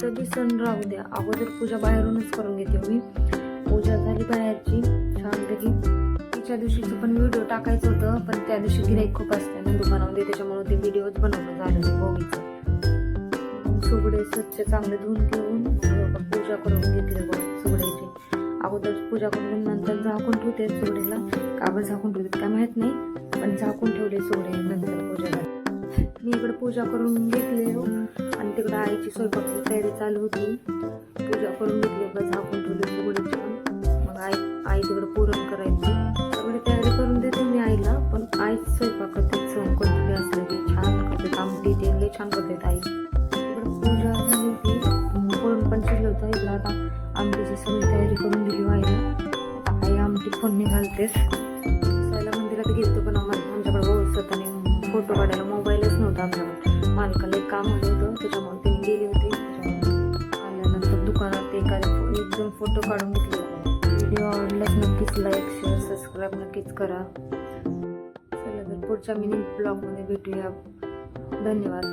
कोणतं बी सण राहू द्या, अगोदर पूजा बाहेरूनच करून घेते मी. पूजा झाली बाहेरची छानपैकी. तिच्या दिवशीचं पण व्हिडिओ टाकायचं होतं, पण त्या दिवशी गिऱ्हाईक खूप असते ना दुकानामध्ये, त्याच्यामुळे ते व्हिडिओच बनवणं झालं नाही भोगीचं. सुगडे स्वच्छ चांगले धुवून घेऊन पूजा करून घेतले सुगड्याची. अगोदर पूजा करून नंतर झाकून ठेवते सुगडीला. काबर झाकून ठेवते काय माहित नाही, पण झाकून ठेवले सुगडे नंतर पूजेला. मी इकडे पूजा करून घेतली आणि तिकडे आईची स्वयंपाकाची तयारी चालू होती. पूजा करून घेतली बघा, झाकून ठेवली सुगडीची. मग आई तिकडे पुरण करायची, सगळी तयारी करून देते मी आईला. पण आई स्वयंपाक करते, सण कोणते असले की छान करते, आमटी ते लई छान करते आई. इकडे पूजा झाली की पुरण पण शिरलं होतं. इकडं आता आमटीची सगळी तयारी करून दिली आईला. आता आई आमटी फोडणी घालतेस. सायला मंदिरात गेलतो, पण आमच्याकडे व्यवस्थित आणि फोटो काढायला मोबाईलच नव्हता आमच्याकडे. मालकाला एक काम आलं होतं, त्याच्यामुळे त्यांनी गेले होते. आल्यानंतर दुकानात एक दोन फोटो काढून घेतले. व्हिडिओ आवडल्यास नक्कीच लाईक शेअर सबस्क्राईब नक्कीच करा. चला तर पुढच्या मिनी ब्लॉगमध्ये भेटूया. धन्यवाद.